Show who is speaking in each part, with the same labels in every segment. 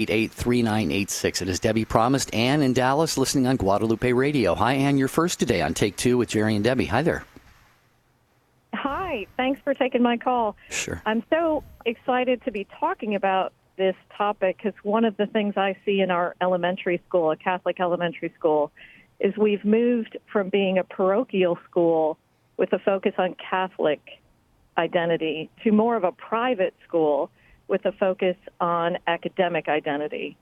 Speaker 1: 888-3986. It is Debbie promised. Ann in Dallas, listening on Guadalupe Radio. Hi, Ann. You're first today on Take Two with Jerry and Debbie. Hi there.
Speaker 2: Hi. Thanks for taking my call.
Speaker 1: Sure.
Speaker 2: I'm so excited to be talking about this topic because one of the things I see in our elementary school, a Catholic elementary school, is we've moved from being a parochial school with a focus on Catholic identity to more of a private school with a focus on academic identity.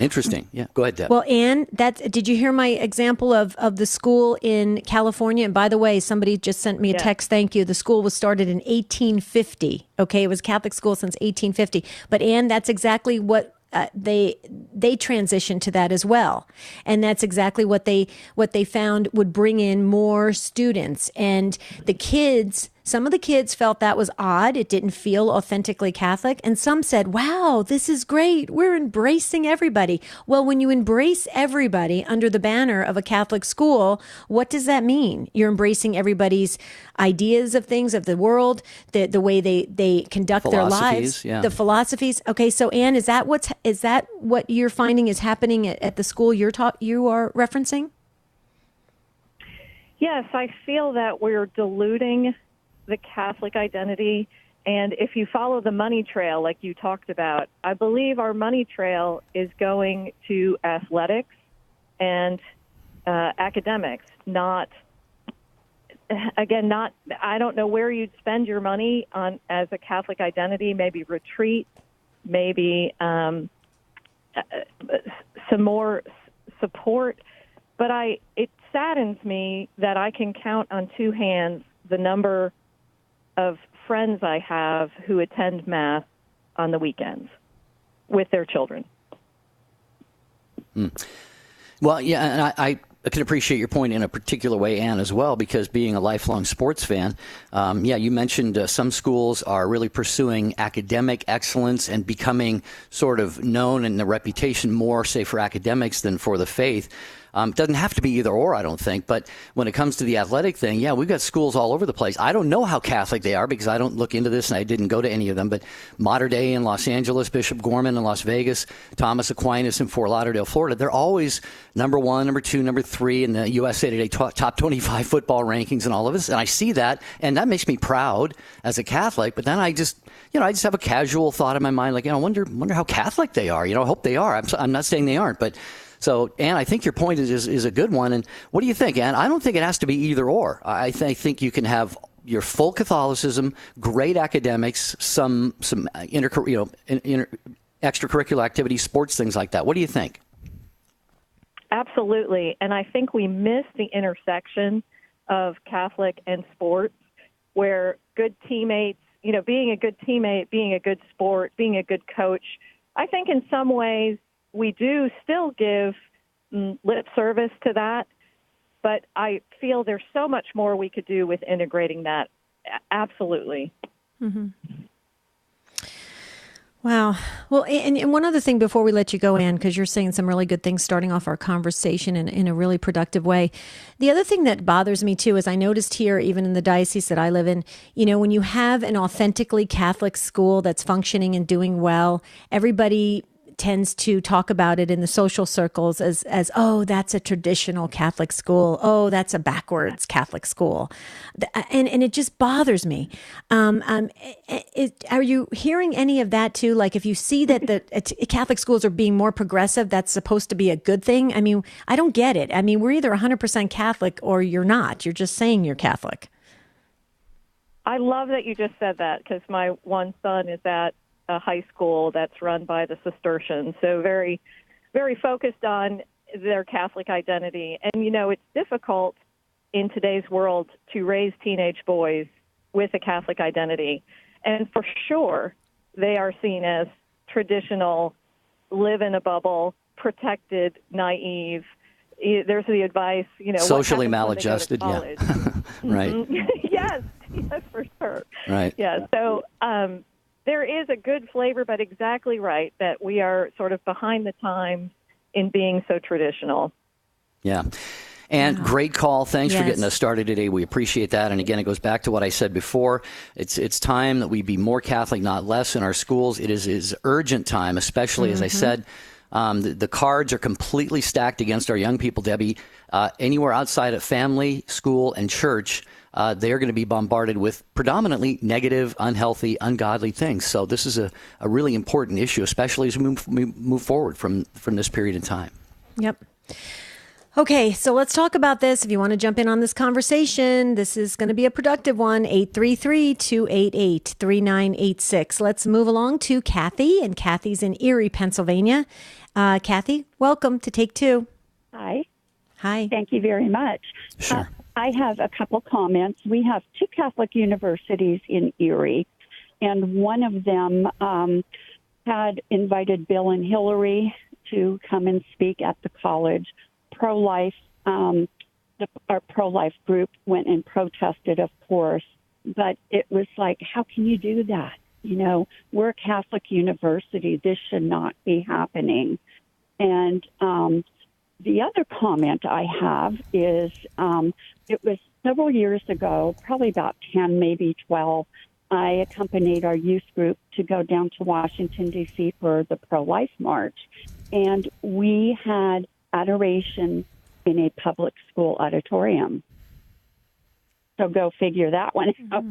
Speaker 1: Interesting. Yeah, go ahead, Deb.
Speaker 3: Well, Ann, did you hear my example of the school in California? And by the way, somebody just sent me a text. Thank you. The school was started in 1850. Okay, it was a Catholic school since 1850. But Ann, that's exactly what they transitioned to that as well, and that's exactly what they found would bring in more students. And the kids, some of the kids felt that was odd. It didn't feel authentically Catholic. And some said, wow, this is great. We're embracing everybody. Well, when you embrace everybody under the banner of a Catholic school, what does that mean? You're embracing everybody's ideas of things, of the world, the way they conduct their lives, the philosophies. Okay, so Ann, is that what you're finding is happening at the school you are referencing?
Speaker 2: Yes, I feel that we're diluting the Catholic identity. And if you follow the money trail, like you talked about, I believe our money trail is going to athletics and academics, I don't know where you'd spend your money on as a Catholic identity, maybe retreat, maybe some more support. But it saddens me that I can count on two hands the number of friends I have who attend Mass on the weekends with their children.
Speaker 1: Well, yeah, and I can appreciate your point in a particular way, Ann, as well, because being a lifelong sports fan, you mentioned some schools are really pursuing academic excellence and becoming sort of known in the reputation more, say, for academics than for the faith. It doesn't have to be either or, I don't think. But when it comes to the athletic thing, we've got schools all over the place. I don't know how Catholic they are because I don't look into this and I didn't go to any of them. But Mater Dei in Los Angeles, Bishop Gorman in Las Vegas, Thomas Aquinas in Fort Lauderdale, Florida, they're always number one, number two, number three in the USA Today top 25 football rankings and all of this. And I see that, and that makes me proud as a Catholic. But then I just have a casual thought in my mind, like, I wonder how Catholic they are. I hope they are. I'm not saying they aren't, but. So, Ann, I think your point is a good one. And what do you think, Ann? I don't think it has to be either or. I think you can have your full Catholicism, great academics, some extracurricular activities, sports, things like that. What do you think?
Speaker 2: Absolutely. And I think we miss the intersection of Catholic and sports, where good teammates, being a good teammate, being a good sport, being a good coach, I think in some ways we do still give lip service to that, but I feel there's so much more we could do with integrating that. Absolutely.
Speaker 3: Mm-hmm. Wow. Well, and one other thing before we let you go, Ann, because you're saying some really good things starting off our conversation in a really productive way. The other thing that bothers me, too, is I noticed here, even in the diocese that I live in, when you have an authentically Catholic school that's functioning and doing well, everybody tends to talk about it in the social circles as oh, that's a traditional Catholic school. Oh, that's a backwards Catholic school. And it just bothers me. Are you hearing any of that too? Like if you see that the Catholic schools are being more progressive, that's supposed to be a good thing? I mean, I don't get it. I mean, we're either 100% Catholic or you're not. You're just saying you're Catholic.
Speaker 2: I love that you just said that because my one son is at a high school that's run by the Cistercians, so very, very focused on their Catholic identity. And, it's difficult in today's world to raise teenage boys with a Catholic identity. And for sure, they are seen as traditional, live in a bubble, protected, naive. There's the advice,
Speaker 1: socially maladjusted, yeah. Right.
Speaker 2: Yes, for sure.
Speaker 1: Right.
Speaker 2: Yeah, so there is a good flavor, but exactly right, that we are sort of behind the times in being so traditional.
Speaker 1: Yeah. And great call. Thanks for
Speaker 3: Yes.
Speaker 1: getting us started today. We appreciate that. And again, it goes back to what I said before. It's time that we be more Catholic, not less, in our schools. It is urgent time, especially, as I said, the cards are completely stacked against our young people, Debbie. Anywhere outside of family, school, and church, they're going to be bombarded with predominantly negative, unhealthy, ungodly things. So this is a really important issue, especially as we move forward from this period in time.
Speaker 3: Yep. Okay, so let's talk about this. If you want to jump in on this conversation, this is going to be a productive one. 833-288-3986. Let's move along to Kathy, and Kathy's in Erie, Pennsylvania. Kathy, welcome to Take Two.
Speaker 4: Hi.
Speaker 3: Hi.
Speaker 4: Thank you very much.
Speaker 1: Sure.
Speaker 4: I have a couple comments. We have two Catholic universities in Erie, and one of them had invited Bill and Hillary to come and speak at the college. Pro-life, our pro-life group went and protested, of course, but it was like, how can you do that? You know, we're a Catholic university. This should not be happening. And the other comment I have is it was several years ago, probably about 10, maybe 12, I accompanied our youth group to go down to Washington, D.C. for the pro-life march. And we had adoration in a public school auditorium. So go figure that one out.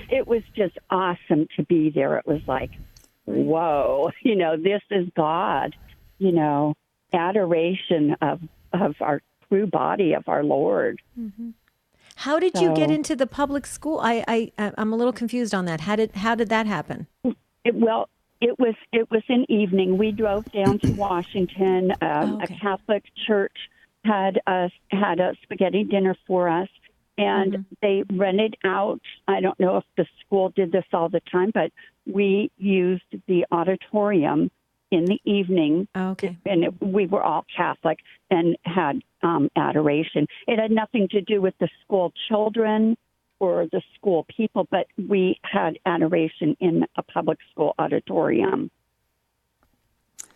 Speaker 4: It was just awesome to be there. It was like, whoa, you know, this is God, you know, adoration of our true body of our Lord.
Speaker 3: Mm-hmm. How did you get into the public school? I'm a little confused on that. How did that happen?
Speaker 4: It was an evening. We drove down to Washington. A Catholic church had a spaghetti dinner for us, and they rented out. I don't know if the school did this all the time, but we used the auditorium in the evening.
Speaker 3: Okay.
Speaker 4: And we were all Catholic and had adoration. It had nothing to do with the school children or the school people, but we had adoration in a public school auditorium.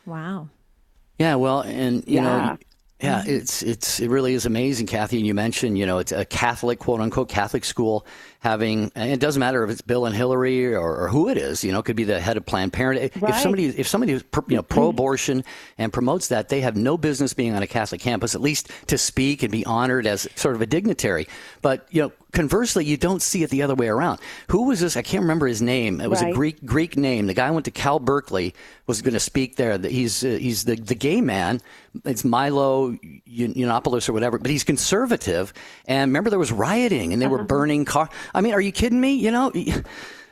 Speaker 3: Wow.
Speaker 1: Yeah, well, and you know, it really is amazing, Kathy. And you mentioned, you know, it's a Catholic, quote unquote, Catholic school having, and it doesn't matter if it's Bill and Hillary or who it is, you know, it could be the head of Planned Parenthood.
Speaker 4: Right.
Speaker 1: If somebody is pro-abortion and promotes that, they have no business being on a Catholic campus, at least to speak and be honored as sort of a dignitary. But, you know, conversely, you don't see it the other way around. Who was this? I can't remember his name. It was a Greek name. The guy went to Cal Berkeley, was going to speak there. He's the gay man. It's Milo Yiannopoulos or whatever, but he's conservative. And remember, there was rioting and they were burning cars. I mean, are you kidding me? You know,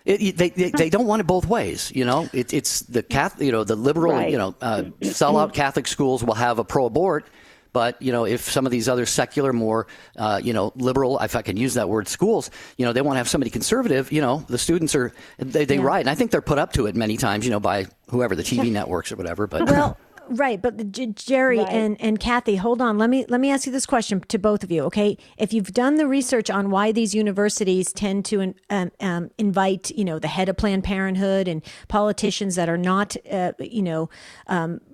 Speaker 1: they don't want it both ways. You know, it's the Catholic, you know, the liberal, sellout Catholic schools will have a pro-abort. But, you know, if some of these other secular, more, liberal, if I can use that word, schools, you know, they want to have somebody conservative, you know, the students they riot. And I think they're put up to it many times, you know, by whoever, the TV networks or whatever. But
Speaker 3: well, right. But Jerry and Kathy, hold on. Let me ask you this question to both of you. OK, if you've done the research on why these universities tend to invite, you know, the head of Planned Parenthood and politicians that are not,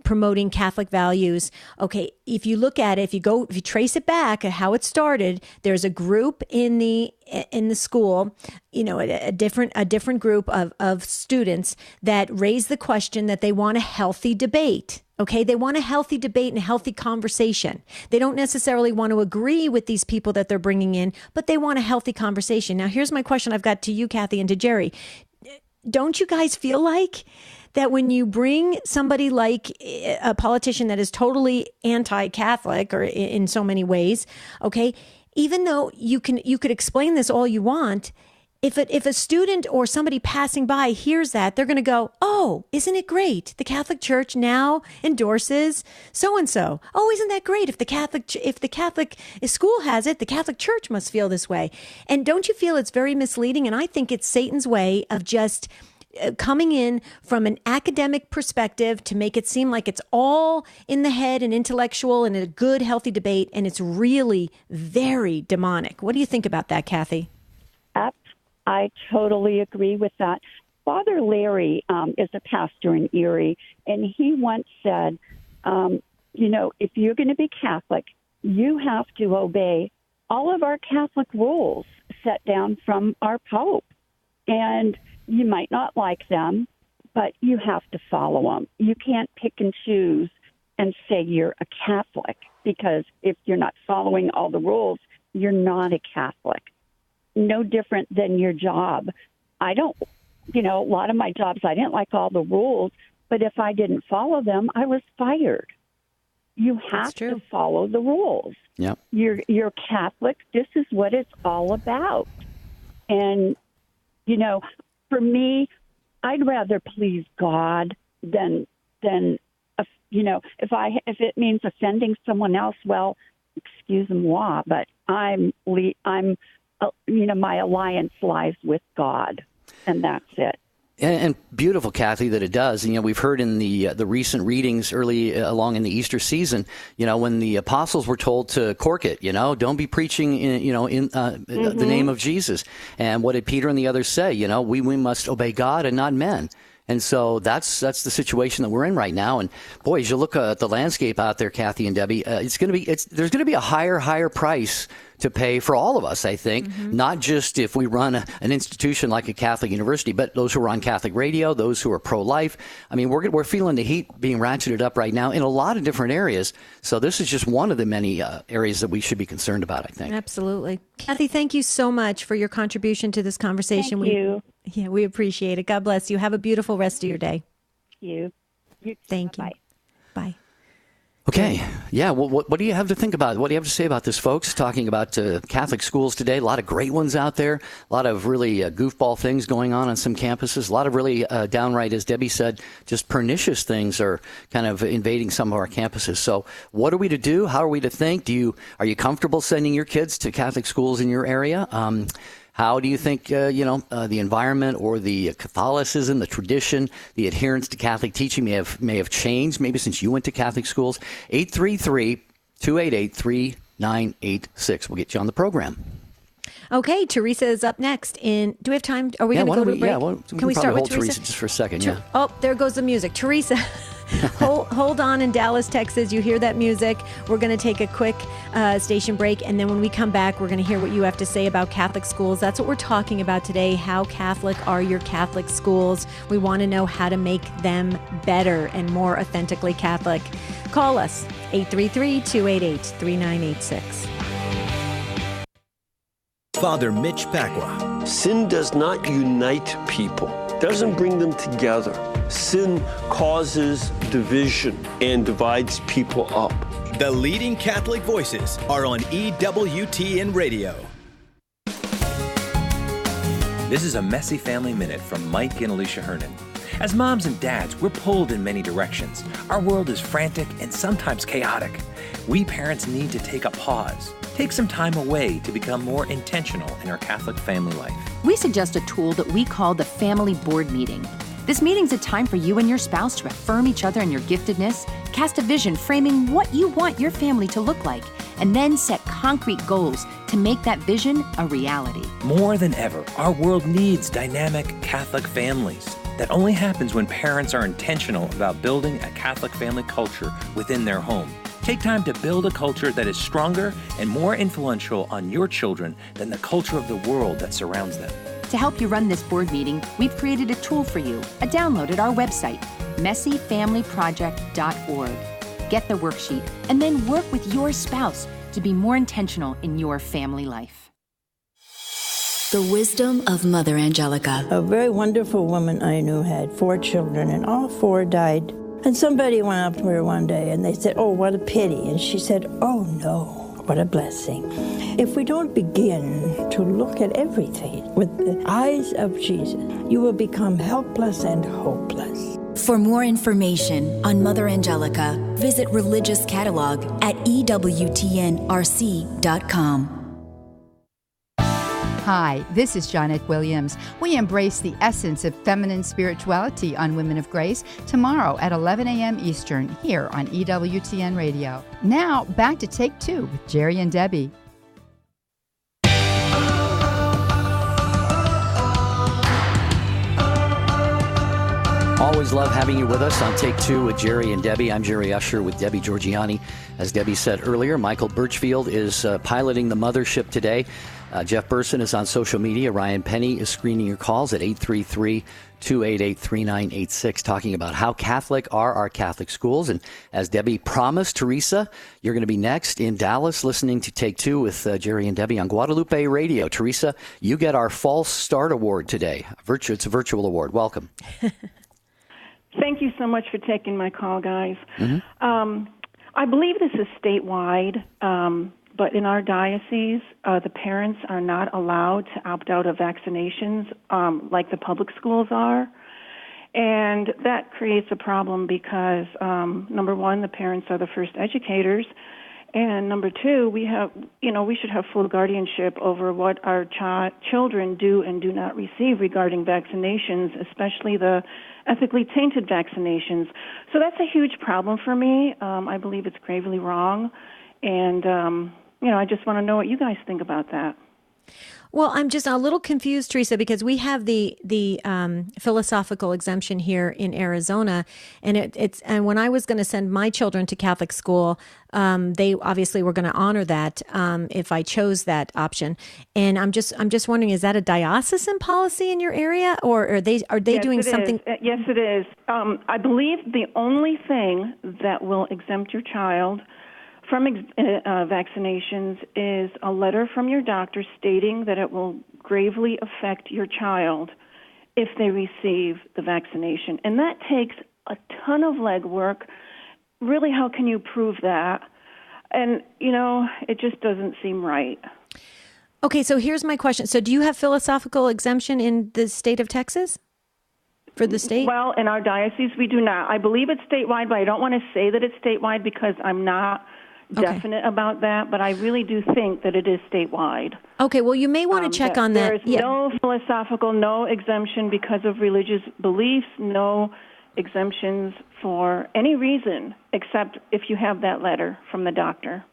Speaker 3: promoting Catholic values. Okay, if you look at it, if you trace it back at how it started, there's a group in the school, you know, a different group of students that raise the question that they want a healthy debate. Okay, they want a healthy debate and a healthy conversation. They don't necessarily want to agree with these people that they're bringing in, but they want a healthy conversation. Now, here's my question I've got to you, Kathy, and to Jerry. Don't you guys feel like that when you bring somebody like a politician that is totally anti-Catholic or in so many ways, okay, even though you could explain this all you want, if a student or somebody passing by hears that, they're going to go, oh, isn't it great? The Catholic Church now endorses so-and-so. Oh, isn't that great? If the Catholic school has it, the Catholic Church must feel this way. And don't you feel it's very misleading? And I think it's Satan's way of just coming in from an academic perspective to make it seem like it's all in the head and intellectual and a good, healthy debate. And it's really very demonic. What do you think about that, Kathy?
Speaker 4: I totally agree with that. Father Larry is a pastor in Erie, and he once said, if you're going to be Catholic, you have to obey all of our Catholic rules set down from our Pope. And you might not like them, but you have to follow them. You can't pick and choose and say you're a Catholic, because if you're not following all the rules, you're not a Catholic. No different than your job. I don't, a lot of my jobs, I didn't like all the rules, but if I didn't follow them, I was fired. You have to follow the rules.
Speaker 1: Yep.
Speaker 4: You're Catholic. This is what it's all about. And, for me, I'd rather please God than if it means offending someone else, well, excuse-moi, but my alliance lies with God, and that's it.
Speaker 1: And beautiful, Kathy, that it does. We've heard in the recent readings early along in the Easter season, when the apostles were told to cork it, don't be preaching in the name of Jesus. And what did Peter and the others say? We must obey God and not men. And so that's the situation that we're in right now. And boy, as you look at the landscape out there, Kathy and Debbie, there's going to be a higher price to pay for all of us, I think, not just if we run an institution like a Catholic university, but those who are on Catholic radio, those who are pro-life. I mean, we're feeling the heat being ratcheted up right now in a lot of different areas. So this is just one of the many areas that we should be concerned about, I think.
Speaker 3: Absolutely. Kathy, thank you so much for your contribution to this conversation.
Speaker 4: Thank you.
Speaker 3: Yeah, we appreciate it. God bless you. Have a beautiful rest of your day.
Speaker 4: You.
Speaker 3: Thank you.
Speaker 4: Bye.
Speaker 3: Bye.
Speaker 1: Okay. Yeah. Well, what do you have to think about? What do you have to say about this, folks? Talking about Catholic schools today. A lot of great ones out there. A lot of really goofball things going on some campuses. A lot of really downright, as Debbie said, just pernicious things are kind of invading some of our campuses. So what are we to do? How are we to think? Are you comfortable sending your kids to Catholic schools in your area? How do you think, the environment or the Catholicism, the tradition, the adherence to Catholic teaching may have changed, maybe since you went to Catholic schools? 833-288-3986. We'll get you on the program.
Speaker 3: Okay, Teresa is up next. Do we have time? Are we going to go to a break?
Speaker 1: Can
Speaker 3: we start with
Speaker 1: Teresa just for a second?
Speaker 3: Oh, there goes the music. Teresa, hold on in Dallas, Texas. You hear that music. We're going to take a quick station break, and then when we come back, we're going to hear what you have to say about Catholic schools. That's what we're talking about today. How Catholic are your Catholic schools? We want to know how to make them better and more authentically Catholic. Call us, 833-288-3986.
Speaker 5: Father Mitch Pacwa.
Speaker 6: Sin does not unite people, doesn't bring them together. Sin causes division and divides people up.
Speaker 5: The leading Catholic voices are on EWTN Radio. This is a Messy Family Minute from Mike and Alicia Hernan. As moms and dads, we're pulled in many directions. Our world is frantic and sometimes chaotic. We parents need to take a pause. Take some time away to become more intentional in our Catholic family life.
Speaker 7: We suggest a tool that we call the Family Board Meeting. This meeting's a time for you and your spouse to affirm each other in your giftedness, cast a vision framing what you want your family to look like, and then set concrete goals to make that vision a reality.
Speaker 5: More than ever, our world needs dynamic Catholic families. That only happens when parents are intentional about building a Catholic family culture within their home. Take time to build a culture that is stronger and more influential on your children than the culture of the world that surrounds them.
Speaker 7: To help you run this board meeting, we've created a tool for you, a download at our website, messyfamilyproject.org. Get the worksheet and then work with your spouse to be more intentional in your family life.
Speaker 8: The wisdom of Mother Angelica.
Speaker 9: A very wonderful woman I knew had 4 children, and all 4 died. And somebody went up to her one day and they said, "Oh, what a pity." And she said, "Oh, no, what a blessing." If we don't begin to look at everything with the eyes of Jesus, you will become helpless and hopeless.
Speaker 8: For more information on Mother Angelica, visit Religious Catalog at EWTNRC.com.
Speaker 10: Hi, this is Janet Williams. We embrace the essence of feminine spirituality on Women of Grace tomorrow at 11 a.m. Eastern here on EWTN Radio. Now, back to Take 2 with Jerry and Debbie.
Speaker 1: always love having you with us on Take Two with Jerry and Debbie. I'm Jerry Usher with Debbie Georgianni. As Debbie said earlier, Michael Birchfield is piloting the mothership today. Jeff Burson is on social media. Ryan Penny is screening your calls at 833-288-3986, talking about how Catholic are our Catholic schools. And as Debbie promised, Teresa, you're going to be next in Dallas listening to Take Two with Jerry and Debbie on Guadalupe Radio. Teresa, you get our False Start Award today. It's a virtual award. Welcome.
Speaker 11: Thank you so much for taking my call, guys.
Speaker 1: Mm-hmm.
Speaker 11: I believe this is statewide, but in our diocese, the parents are not allowed to opt out of vaccinations like the public schools are. And that creates a problem because, number one, the parents are the first educators. And number two, we should have full guardianship over what our children do and do not receive regarding vaccinations, especially the ethically tainted vaccinations. So that's a huge problem for me. I believe it's gravely wrong. And, I just want to know what you guys think about that.
Speaker 3: Well, I'm just a little confused, Teresa, because we have the philosophical exemption here in Arizona, and and when I was going to send my children to Catholic school, they obviously were going to honor that if I chose that option. And I'm just wondering, is that a diocesan policy in your area, or are they
Speaker 11: Yes,
Speaker 3: doing
Speaker 11: it
Speaker 3: something?
Speaker 11: Is. Yes, it is. I believe the only thing that will exempt your child from vaccinations is a letter from your doctor stating that it will gravely affect your child if they receive the vaccination. And that takes a ton of legwork. Really, how can you prove that? And, it just doesn't seem right.
Speaker 3: Okay, so here's my question. So do you have philosophical exemption in the state of Texas? For the state?
Speaker 11: Well, in our diocese, we do not. I believe it's statewide, but I don't want to say that it's statewide because I'm not definite about that, but I really do think that it is statewide.
Speaker 3: Okay, well, you may want to check on that.
Speaker 11: There is no philosophical, no exemption because of religious beliefs, no exemptions for any reason except if you have that letter from the doctor.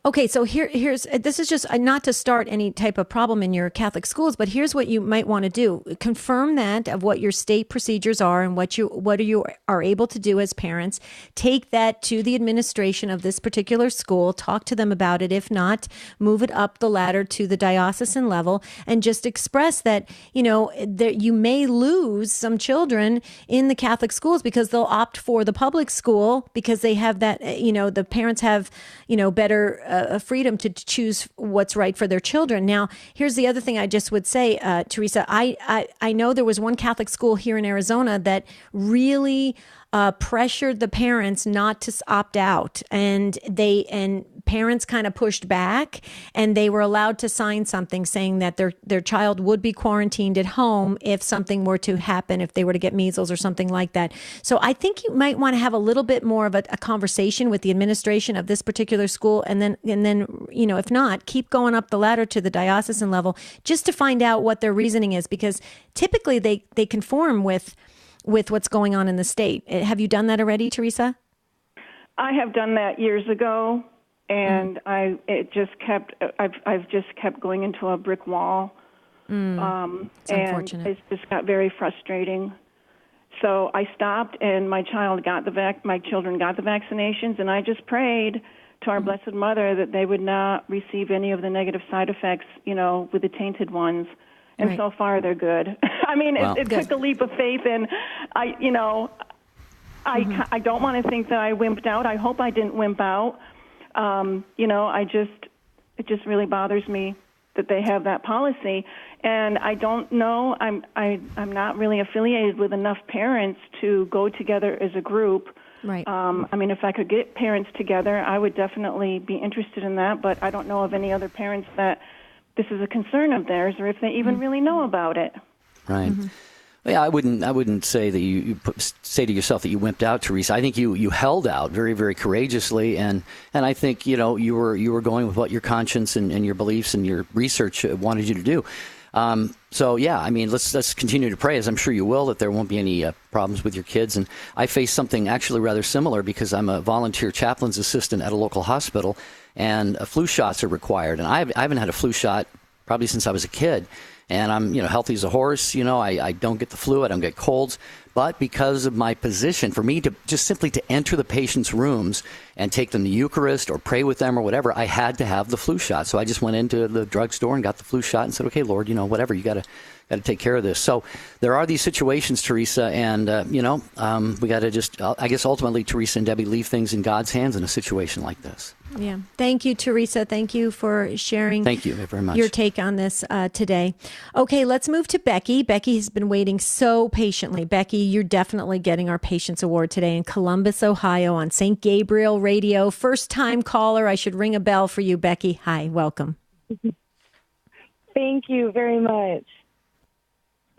Speaker 3: Okay, so here's this is just not to start any type of problem in your Catholic schools, but here's what you might want to do. Confirm that of what your state procedures are and what you are able to do as parents. Take that to the administration of this particular school, talk to them about it. If not, move it up the ladder to the diocesan level and just express that, that you may lose some children in the Catholic schools because they'll opt for the public school because they have that, the parents have, better freedom to choose what's right for their children. Now, here's the other thing I just would say, Teresa. I know there was one Catholic school here in Arizona that really pressured the parents not to opt out, and parents kind of pushed back, and they were allowed to sign something saying that their child would be quarantined at home if something were to happen, if they were to get measles or something like that. So I think you might want to have a little bit more of a conversation with the administration of this particular school, and then if not, keep going up the ladder to the diocesan level just to find out what their reasoning is, because typically they conform with what's going on in the state. Have you done that already, Teresa?
Speaker 11: I have done that years ago, and I've just kept going into a brick wall.
Speaker 3: It's unfortunate.
Speaker 11: And it just got very frustrating. So I stopped, and my children got the vaccinations, and I just prayed to our Blessed Mother that they would not receive any of the negative side effects, with the tainted ones. And so far, they're good. I mean, it took a leap of faith, and I don't want to think that I wimped out. I hope I didn't wimp out. It just really bothers me that they have that policy, and I don't know. I'm not really affiliated with enough parents to go together as a group.
Speaker 3: Right.
Speaker 11: If I could get parents together, I would definitely be interested in that. But I don't know of any other parents that this is a concern of theirs, or if they even really know about it.
Speaker 1: Right. Yeah, I wouldn't say that you say to yourself that you wimped out, Teresa. I think you held out very, very courageously, and I think you were going with what your conscience and your beliefs and your research wanted you to do. So yeah, let's continue to pray, as I'm sure you will, that there won't be any problems with your kids. And I face something actually rather similar because I'm a volunteer chaplain's assistant at a local hospital, and flu shots are required. And I haven't had a flu shot probably since I was a kid. And I'm, healthy as a horse. I don't get the flu. I don't get colds. But because of my position, for me to just simply to enter the patient's rooms and take them to Eucharist or pray with them or whatever, I had to have the flu shot. So I just went into the drugstore and got the flu shot and said, okay, Lord, whatever, you got to take care of this. So there are these situations, Teresa, and, we got to just, I guess, ultimately, Teresa and Debbie, leave things in God's hands in a situation like this.
Speaker 3: Yeah. Thank you, Teresa. Thank you for sharing.
Speaker 1: Thank you very much.
Speaker 3: Your take on this today. Okay, let's move to Becky. Becky has been waiting so patiently. Becky, you're definitely getting our Patience Award today in Columbus, Ohio on St. Gabriel Radio. First time caller. I should ring a bell for you, Becky. Hi, welcome.
Speaker 12: Thank you very much.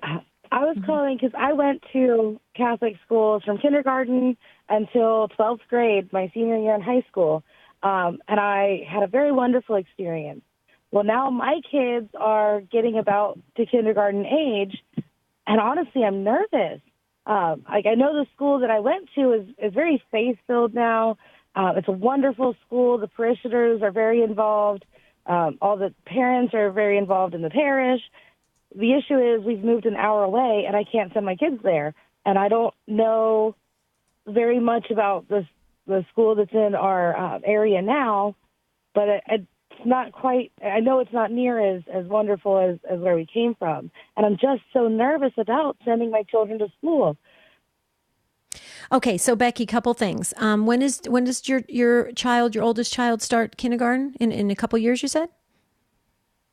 Speaker 12: I was calling because I went to Catholic schools from kindergarten until 12th grade, my senior year in high school, and I had a very wonderful experience. Well, now my kids are getting about to kindergarten age, and honestly, I'm nervous. I know the school that I went to is very faith-filled now. It's a wonderful school. The parishioners are very involved. All the parents are very involved in the parish. The issue is we've moved an hour away, and I can't send my kids there. And I don't know very much about the school that's in our area now, but it's not quite, I know it's not near as wonderful as where we came from. And I'm just so nervous about sending my children to school.
Speaker 3: Okay, so Becky, couple things. When does your oldest child start kindergarten? In a couple years, you said?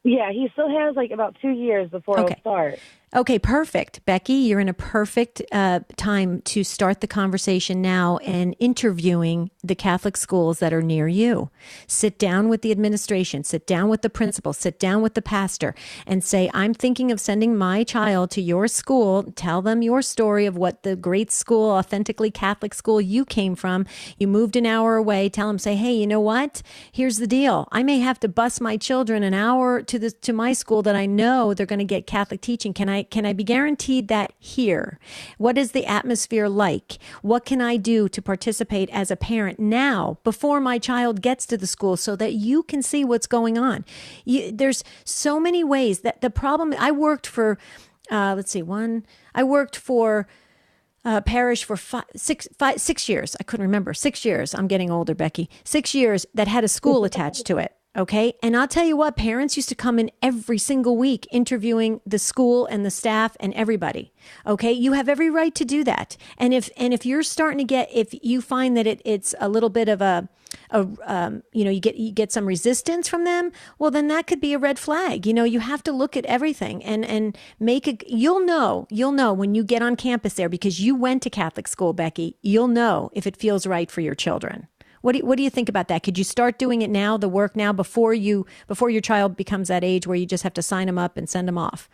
Speaker 12: Yeah, he still has about 2 years before he'll start.
Speaker 3: Okay, perfect. Becky, you're in a perfect time to start the conversation now and interviewing the Catholic schools that are near you. Sit down with the administration, sit down with the principal, sit down with the pastor and say, I'm thinking of sending my child to your school. Tell them your story of what the great school, authentically Catholic school you came from. You moved an hour away. Tell them, say, hey, you know what? Here's the deal. I may have to bus my children an hour to my school that I know they're going to get Catholic teaching. Can I be guaranteed that here? What is the atmosphere like? What can I do to participate as a parent now before my child gets to the school so that you can see what's going on? There's so many ways that the problem, I worked for, I worked for parish for 6 years. I couldn't remember. 6 years. I'm getting older, Becky. 6 years that had a school attached to it. Okay. And I'll tell you what, parents used to come in every single week interviewing the school and the staff and everybody. Okay. You have every right to do that. And if you're starting to if you find that it's a little bit of you get some resistance from them, well, then that could be a red flag. You have to look at everything and you'll know when you get on campus there because you went to Catholic school, Becky, you'll know if it feels right for your children. What do you think about that? Could you start doing it now, the work now, before your child becomes that age where you just have to sign them up and send them off?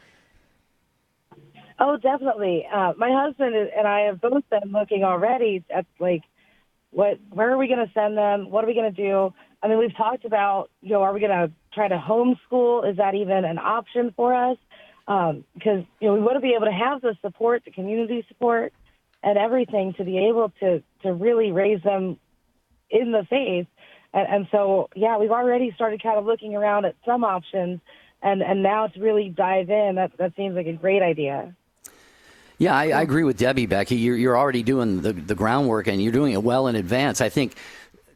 Speaker 12: Oh, definitely. My husband and I have both been looking already at where are we going to send them? What are we going to do? I mean, we've talked about, are we going to try to homeschool? Is that even an option for us? Because we want to be able to have the support, the community support, and everything to be able to really raise them in the faith. And so, yeah, we've already started kind of looking around at some options, and now to really dive in, that seems like a great idea.
Speaker 1: Yeah, I agree with Debbie, Becky. You're already doing the groundwork, and you're doing it well in advance. I think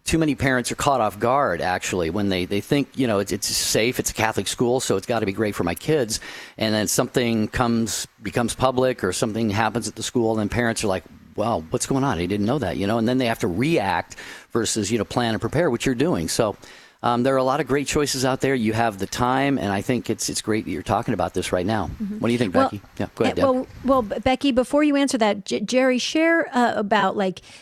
Speaker 1: too many parents are caught off guard, actually, when they think, it's safe, it's a Catholic school, so it's got to be great for my kids. And then something becomes public or something happens at the school, and then parents are like, wow, what's going on? I didn't know that, and then they have to react versus, plan and prepare, which you're doing. So there are a lot of great choices out there. You have the time, and I think it's great that you're talking about this right now. Mm-hmm. What do you think, Becky? Yeah, go ahead, Deb.
Speaker 3: Well, Becky, before you answer that, Jerry, share about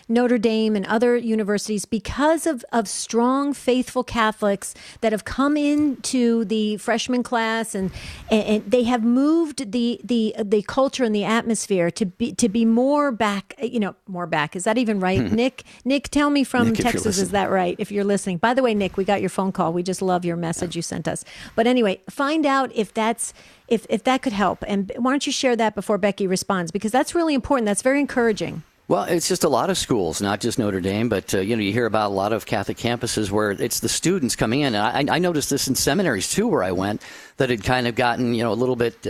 Speaker 3: Notre Dame and other universities because of strong, faithful Catholics that have come into the freshman class and they have moved the culture and the atmosphere to be more back. More back. Is that even right, Nick? Nick, tell me from Texas, is that right? If you're listening. By the way, Nick, we got your phone call. We just love your message you sent us. But anyway, find out if that could help. And why don't you share that before Becky responds? Because that's really important. That's very encouraging.
Speaker 1: Well, it's just a lot of schools, not just Notre Dame, but, you hear about a lot of Catholic campuses where it's the students coming in. And I noticed this in seminaries, too, where I went, that had kind of gotten, a little bit,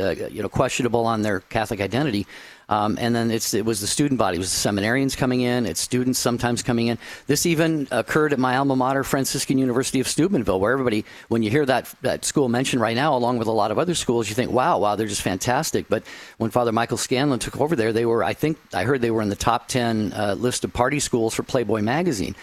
Speaker 1: questionable on their Catholic identity. And then it was the student body. It was the seminarians coming in. It's students sometimes coming in. This even occurred at my alma mater, Franciscan University of Steubenville, where everybody, when you hear that school mentioned right now, along with a lot of other schools, you think, wow, they're just fantastic. But when Father Michael Scanlon took over there, I heard they were in the top 10 list of party schools for Playboy magazine.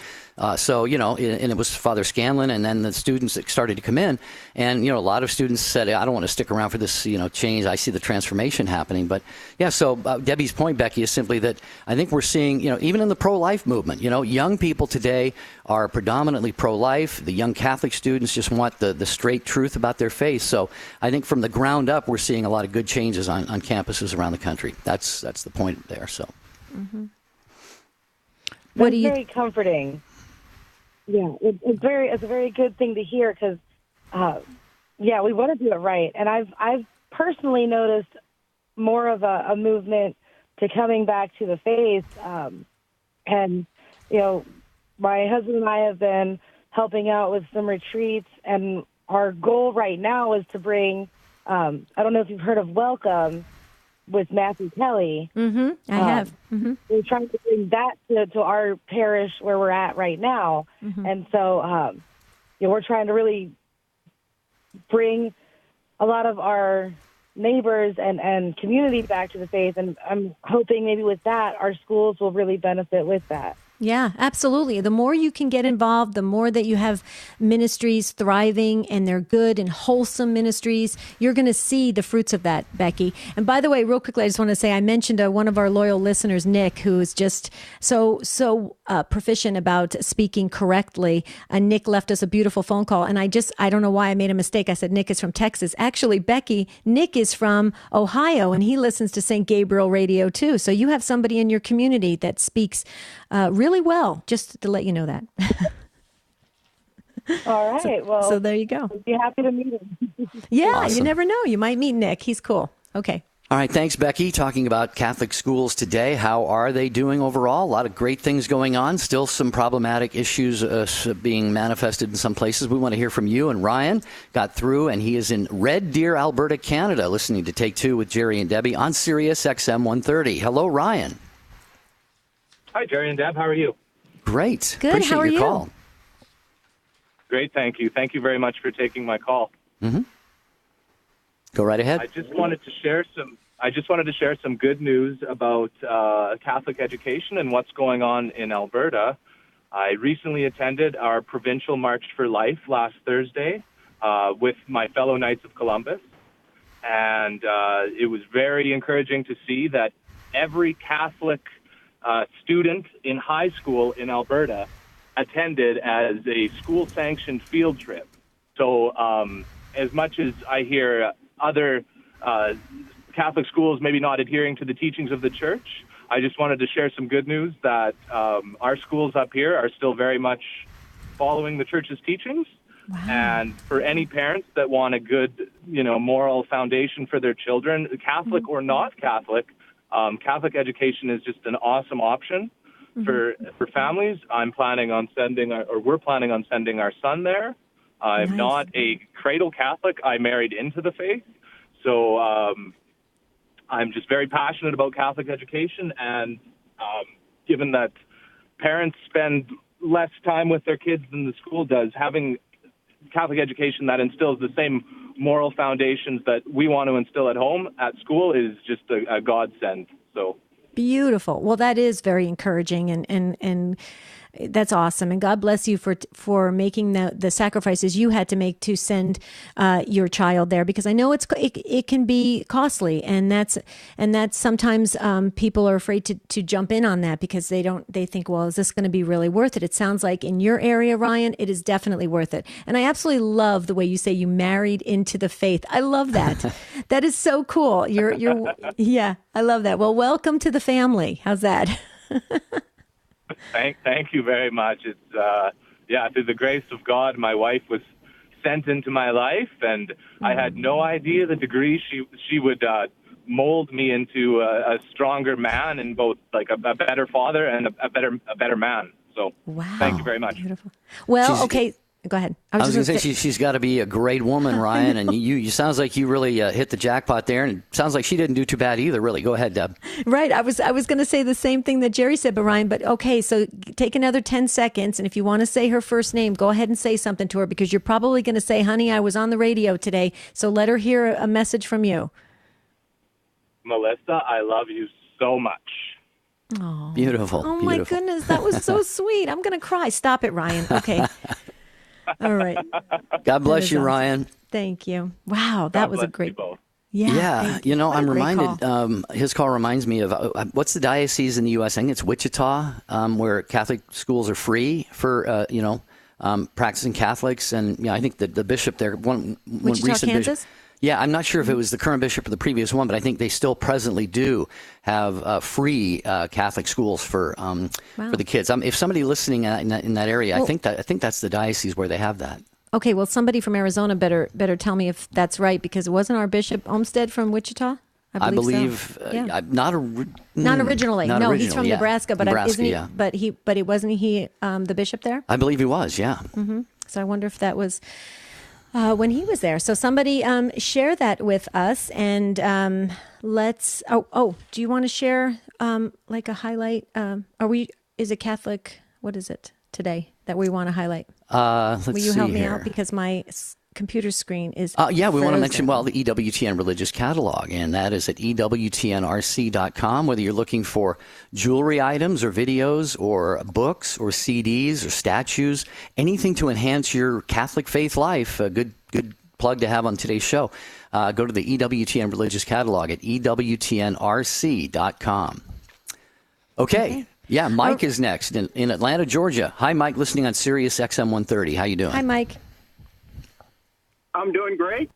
Speaker 1: So, and it was Father Scanlon and then the students that started to come in. And, a lot of students said, I don't want to stick around for this, change. I see the transformation happening. But, yeah, so Debbie's point, Becky, is simply that I think we're seeing, even in the pro-life movement, young people today are predominantly pro-life. The young Catholic students just want the straight truth about their faith. So I think from the ground up, we're seeing a lot of good changes on campuses around the country. That's the point there. So.
Speaker 3: Mm-hmm.
Speaker 12: That's very comforting. Yeah, it's a very good thing to hear because, we want to do it right. And I've personally noticed more of a movement to coming back to the faith. And my husband and I have been helping out with some retreats, and our goal right now is to bring. I don't know if you've heard of Welcome with Matthew Kelly.
Speaker 3: Mm-hmm. I have. Mm-hmm.
Speaker 12: We're trying to bring that to our parish where we're at right now. Mm-hmm. And so, we're trying to really bring a lot of our neighbors and community back to the faith. And I'm hoping maybe with that, our schools will really benefit with that.
Speaker 3: Yeah, absolutely. The more you can get involved, the more that you have ministries thriving and they're good and wholesome ministries, you're going to see the fruits of that, Becky. And by the way, real quickly, I just want to say I mentioned one of our loyal listeners, Nick, who is just so proficient about speaking correctly. Nick left us a beautiful phone call. And I don't know why I made a mistake. I said Nick is from Texas. Actually, Becky, Nick is from Ohio, and he listens to St. Gabriel Radio too. So you have somebody in your community that speaks really well, just to let you know that.
Speaker 12: All right.
Speaker 3: So there you go.
Speaker 12: I'd be happy to meet him.
Speaker 3: Yeah,
Speaker 1: Awesome.
Speaker 3: You never know. You might meet Nick. He's cool. Okay.
Speaker 1: All right. Thanks, Becky. Talking about Catholic schools today. How are they doing overall? A lot of great things going on. Still some problematic issues being manifested in some places. We want to hear from you. And Ryan got through, and he is in Red Deer, Alberta, Canada, listening to Take Two with Jerry and Debbie on Sirius XM 130. Hello, Ryan.
Speaker 13: Hi, Jerry and Deb. How are you?
Speaker 1: Great.
Speaker 3: Good.
Speaker 1: Appreciate
Speaker 3: How are
Speaker 1: your
Speaker 3: you?
Speaker 1: call.
Speaker 13: Great. Thank you. Thank you very much for taking my call.
Speaker 1: Mm-hmm. Go right ahead.
Speaker 13: I just wanted to share some good news about Catholic education and what's going on in Alberta. I recently attended our provincial March for Life last Thursday with my fellow Knights of Columbus, and it was very encouraging to see that every Catholic student in high school in Alberta attended as a school-sanctioned field trip. So as much as I hear other Catholic schools maybe not adhering to the teachings of the Church, I just wanted to share some good news that our schools up here are still very much following the Church's teachings. Wow. And for any parents that want a good, moral foundation for their children, Catholic or not Catholic, Catholic education is just an awesome option for families. We're planning on sending our son there. I'm not a cradle Catholic. I married into the faith. So I'm just very passionate about Catholic education. And given that parents spend less time with their kids than the school does, having Catholic education that instills the same moral foundations that we want to instill at home, at school, is just a godsend. So
Speaker 3: beautiful. Well, that is very encouraging, and that's awesome. And God bless you for making the sacrifices you had to make to send your child there, because I know it can be costly, and that's sometimes people are afraid to jump in on that because they think, well, is this going to be really worth it? It sounds like in your area, Ryan, it is definitely worth it. And I absolutely love the way you say you married into the faith. I love that. That is so cool. Yeah, I love that. Well, welcome to the family. How's that?
Speaker 13: Thank you very much. It's through the grace of God, my wife was sent into my life, and I had no idea the degree she would mold me into a stronger man, and both like a better father and a better man. So Thank you very much.
Speaker 3: Beautiful. Well, okay. Go ahead.
Speaker 1: I was going to say she's got to be a great woman, Ryan, and you sounds like you really hit the jackpot there, and it sounds like she didn't do too bad either, really. Go ahead, Deb.
Speaker 3: Right. I was going to say the same thing that Jerry said, but Ryan, okay, so take another 10 seconds, and if you want to say her first name, go ahead and say something to her, because you're probably going to say, honey, I was on the radio today, so let her hear a message from you.
Speaker 13: Melissa, I love you so much.
Speaker 3: Oh,
Speaker 1: beautiful.
Speaker 3: Oh, my goodness. That was so sweet. I'm going to cry. Stop it, Ryan. Okay. All right.
Speaker 1: God bless you, awesome. Ryan.
Speaker 3: Thank you. Wow, that was a great.
Speaker 1: Yeah. You know, I'm reminded. His call reminds me of what's the diocese in the U.S. I think it's Wichita, where Catholic schools are free for practicing Catholics, and I think the bishop there, one recent
Speaker 3: Kansas?
Speaker 1: bishop. Yeah, I'm not sure if it was the current bishop or the previous one, but I think they still presently do have free Catholic schools for the kids. If somebody listening in that area, well, I think that's the diocese where they have that.
Speaker 3: Okay, well, somebody from Arizona better tell me if that's right, because it wasn't our Bishop Olmsted from Wichita. I believe
Speaker 1: so. Not
Speaker 3: originally. No, he's from Nebraska, but isn't he? But wasn't he the bishop there?
Speaker 1: I believe he was. Yeah.
Speaker 3: Mm-hmm. So I wonder if that was. When he was there. So somebody share that with us, and let's. Do you want to share like a highlight? Is it Catholic? What is it today that we want to highlight? Will you help me out, because my computer screen is
Speaker 1: we want to mention, the EWTN Religious Catalog, and that is at EWTNRC.com. Whether you're looking for jewelry items or videos or books or CDs or statues, anything to enhance your Catholic faith life, a good plug to have on today's show, go to the EWTN Religious Catalog at EWTNRC.com. Okay. Yeah, Mike is next in Atlanta, Georgia. Hi, Mike, listening on Sirius XM 130. How you doing?
Speaker 3: Hi, Mike.
Speaker 14: I'm doing great.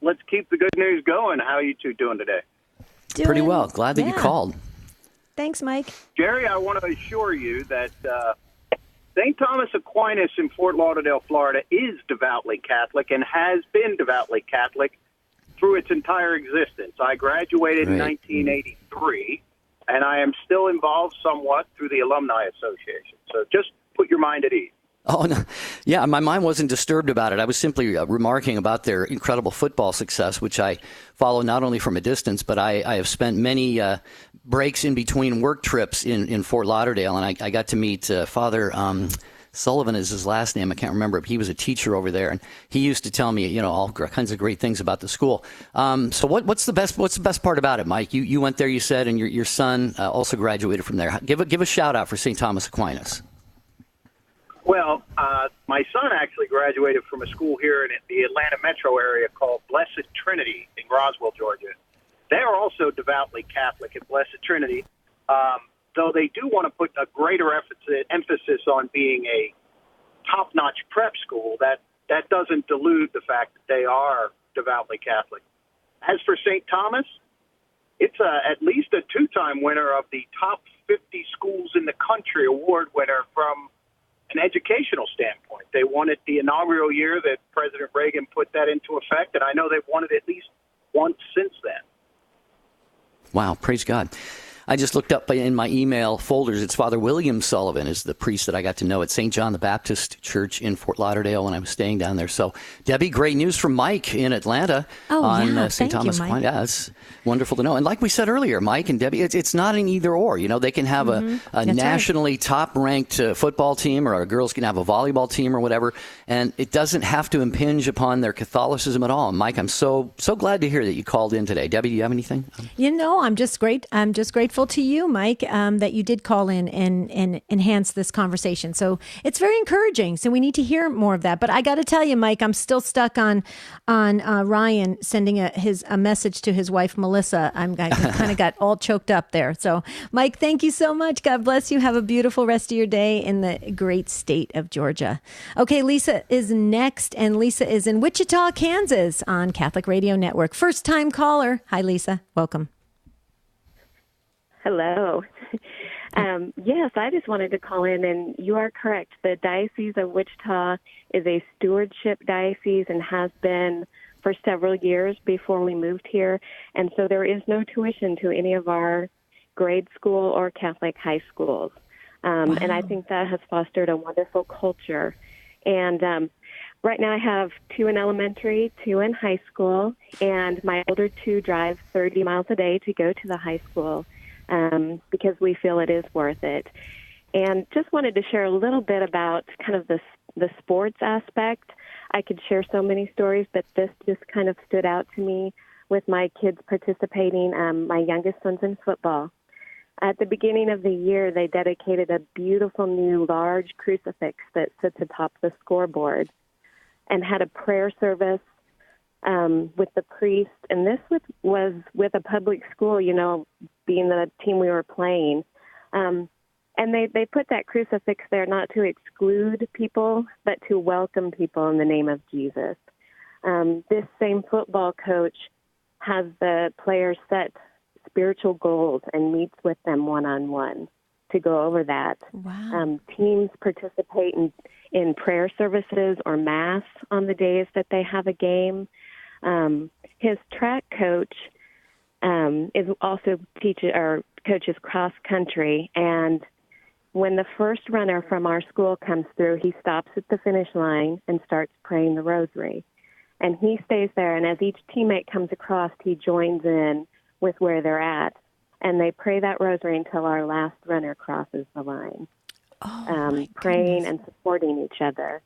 Speaker 14: Let's keep the good news going. How are you two doing today?
Speaker 1: Pretty well. Glad that you called.
Speaker 3: Thanks, Mike.
Speaker 14: Jerry, I want to assure you that St. Thomas Aquinas in Fort Lauderdale, Florida is devoutly Catholic and has been devoutly Catholic through its entire existence. I graduated in 1983, and I am still involved somewhat through the Alumni Association. So just put your mind at ease.
Speaker 1: Oh, no. Yeah, my mind wasn't disturbed about it. I was simply remarking about their incredible football success, which I follow not only from a distance, but I have spent many breaks in between work trips in Fort Lauderdale, and I got to meet Father Sullivan is his last name. I can't remember, but he was a teacher over there, and he used to tell me, all kinds of great things about the school. So what's the best part about it, Mike? You went there, you said, and your son also graduated from there. Give a shout out for St. Thomas Aquinas.
Speaker 14: Well, my son actually graduated from a school here in the Atlanta metro area called Blessed Trinity in Roswell, Georgia. They are also devoutly Catholic at Blessed Trinity, though they do want to put a greater emphasis on being a top-notch prep school. That doesn't dilute the fact that they are devoutly Catholic. As for St. Thomas, it's at least a two-time winner of the top 50 schools in the country award winner from an educational standpoint. They won it the inaugural year that President Reagan put that into effect, and I know they've won it at least once since then.
Speaker 1: Wow, praise God. I just looked up in my email folders. It's Father William Sullivan is the priest that I got to know at St. John the Baptist Church in Fort Lauderdale when I was staying down there. So, Debbie, great news from Mike in Atlanta on St. Thomas Aquinas. Yeah, it's wonderful to know. And like we said earlier, Mike and Debbie, it's not an either or. They can have a nationally top-ranked football team, or our girls can have a volleyball team or whatever, and it doesn't have to impinge upon their Catholicism at all. And Mike, I'm so glad to hear that you called in today. Debbie, do you have anything?
Speaker 3: I'm just grateful to you, Mike, that you did call in and enhance this conversation. So it's very encouraging. So we need to hear more of that. But I got to tell you, Mike, I'm still stuck on Ryan sending a message to his wife, Melissa. I kind of got all choked up there. So, Mike, thank you so much. God bless you. Have a beautiful rest of your day in the great state of Georgia. Okay, Lisa is next, and Lisa is in Wichita, Kansas on Catholic Radio Network. First time caller. Hi, Lisa. Welcome.
Speaker 15: Hello. Yes, I just wanted to call in, and you are correct. The Diocese of Wichita is a stewardship diocese and has been for several years before we moved here. And so there is no tuition to any of our grade school or Catholic high schools. And I think that has fostered a wonderful culture. And Right now I have 2 in elementary, 2 in high school, and my older 2 drive 30 miles a day to go to the high school because we feel it is worth it. And just wanted to share a little bit about kind of the sports aspect. I could share so many stories, but this just kind of stood out to me with my kids participating. My youngest son's in football. At the beginning of the year, they dedicated a beautiful new large crucifix that sits atop the scoreboard and had a prayer service with the priest. And this was with a public school, being the team we were playing. And they put that crucifix there not to exclude people, but to welcome people in the name of Jesus. This same football coach has the players set spiritual goals and meets with them one-on-one to go over that.
Speaker 3: Wow.
Speaker 15: Teams participate in prayer services or mass on the days that they have a game. His track coach is also coaches cross country, and when the first runner from our school comes through, he stops at the finish line and starts praying the rosary. And he stays there, and as each teammate comes across, he joins in with where they're at. And they pray that rosary until our last runner crosses the line, praying and supporting each other.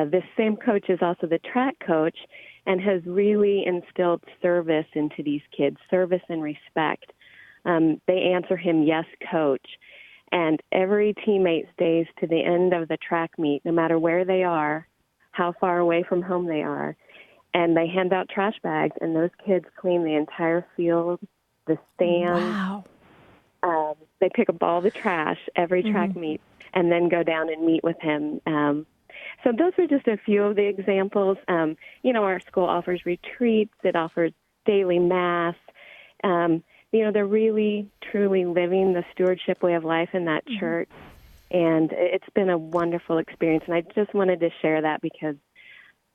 Speaker 15: This same coach is also the track coach and has really instilled service into these kids, service and respect. They answer him, "Yes, coach." And every teammate stays to the end of the track meet, no matter where they are, how far away from home they are. And they hand out trash bags, and those kids clean the entire field, the stands.
Speaker 3: Wow.
Speaker 15: They pick up all the trash every track meet and then go down and meet with him. So those are just a few of the examples. Our school offers retreats. It offers daily mass. They're really, truly living the stewardship way of life in that church. And it's been a wonderful experience. And I just wanted to share that because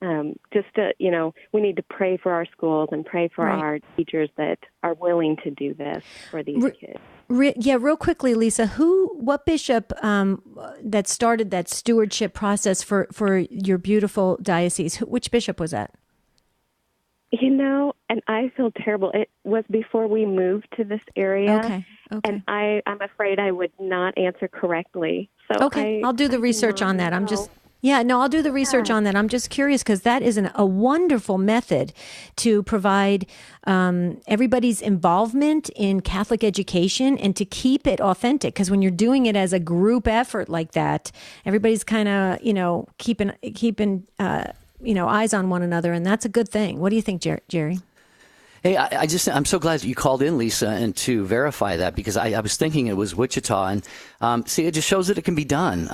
Speaker 15: we need to pray for our schools and pray for our teachers that are willing to do this for these kids.
Speaker 3: Real quickly, Lisa, what bishop that started that stewardship process for your beautiful diocese? Which bishop was that?
Speaker 15: And I feel terrible. It was before we moved to this area.
Speaker 3: Okay.
Speaker 15: And I'm afraid I would not answer correctly. So
Speaker 3: I'll do the research on that. I'll do the research on that. I'm just curious because that is a wonderful method to provide everybody's involvement in Catholic education and to keep it authentic. Because when you're doing it as a group effort like that, everybody's kind of, keeping eyes on one another. And that's a good thing. What do you think, Jerry?
Speaker 1: Hey, I'm so glad that you called in, Lisa, and to verify that because I was thinking it was Wichita, and it just shows that it can be done.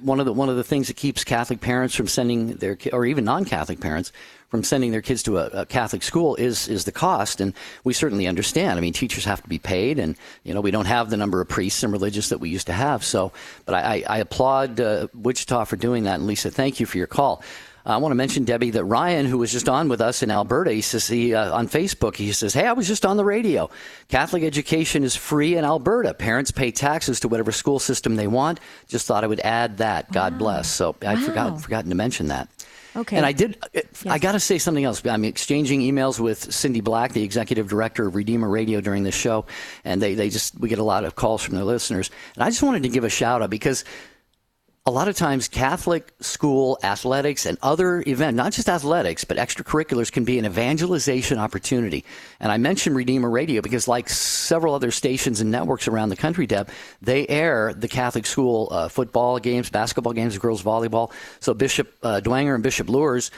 Speaker 1: One of the things that keeps Catholic parents from sending their or even non-Catholic parents from sending their kids to a Catholic school is the cost, and we certainly understand. I mean, teachers have to be paid, and we don't have the number of priests and religious that we used to have. So, but I applaud Wichita for doing that, and Lisa, thank you for your call. I want to mention, Debbie, that Ryan, who was just on with us in Alberta, he says on Facebook, he says, "Hey, I was just on the radio. Catholic education is free in Alberta. Parents pay taxes to whatever school system they want. Just thought I would add that. God bless." So I forgotten to mention that.
Speaker 3: Okay.
Speaker 1: And I did. I got to say something else. I'm exchanging emails with Cindy Black, the executive director of Redeemer Radio, during this show, and we get a lot of calls from their listeners. And I just wanted to give a shout out because a lot of times Catholic school athletics and other events, not just athletics, but extracurriculars can be an evangelization opportunity. And I mentioned Redeemer Radio because like several other stations and networks around the country, Deb, they air the Catholic school football games, basketball games, girls volleyball. So Bishop Dwanger and Bishop Lures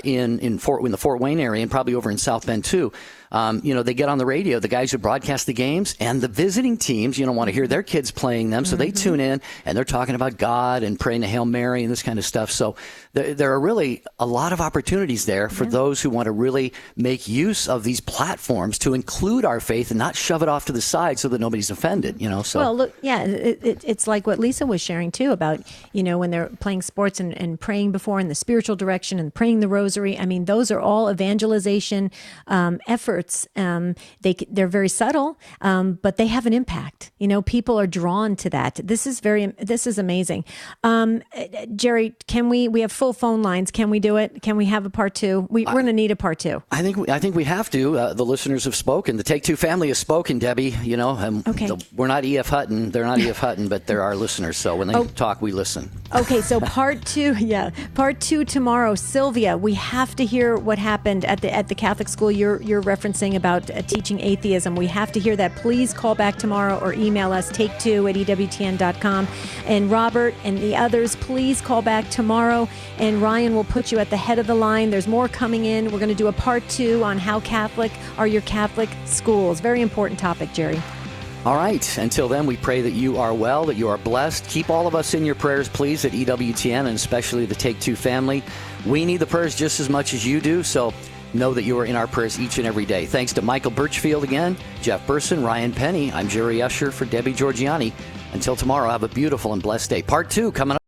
Speaker 1: in the Fort Wayne area and probably over in South Bend too, they get on the radio, the guys who broadcast the games, and the visiting teams, want to hear their kids playing them. So they tune in and they're talking about God and praying the Hail Mary and this kind of stuff. So there are really a lot of opportunities there for those who want to really make use of these platforms to include our faith and not shove it off to the side so that nobody's offended, So.
Speaker 3: Well, look, it's like what Lisa was sharing too about, when they're playing sports and praying before in the spiritual direction and praying the rosary. I mean, those are all evangelization efforts. They're very subtle, but they have an impact. People are drawn to that. This is amazing. Jerry, can we have full phone lines? Can we do it? Can we have a part two? We're going to need a part two.
Speaker 1: I think we have to. The listeners have spoken. The Take Two family has spoken, Debbie.
Speaker 3: Okay.
Speaker 1: We're not E.F. Hutton. They're not E.F. Hutton, but they're our listeners. So when they talk, we listen.
Speaker 3: Okay, so part two tomorrow. Sylvia, we have to hear what happened at the Catholic school you're referencing about teaching atheism. We have to hear that. Please call back tomorrow or email us, take2@ewtn.com. And Robert and the others, please call back tomorrow, and Ryan will put you at the head of the line. There's more coming in. We're going to do a part two on how Catholic are your Catholic schools. Very important topic, Jerry.
Speaker 1: All right. Until then, we pray that you are well, that you are blessed. Keep all of us in your prayers, please, at EWTN, and especially the Take Two family. We need the prayers just as much as you do, so know that you are in our prayers each and every day. Thanks to Michael Birchfield again, Jeff Burson, Ryan Penny. I'm Jerry Usher for Debbie Georgiani. Until tomorrow, have a beautiful and blessed day. Part two coming up.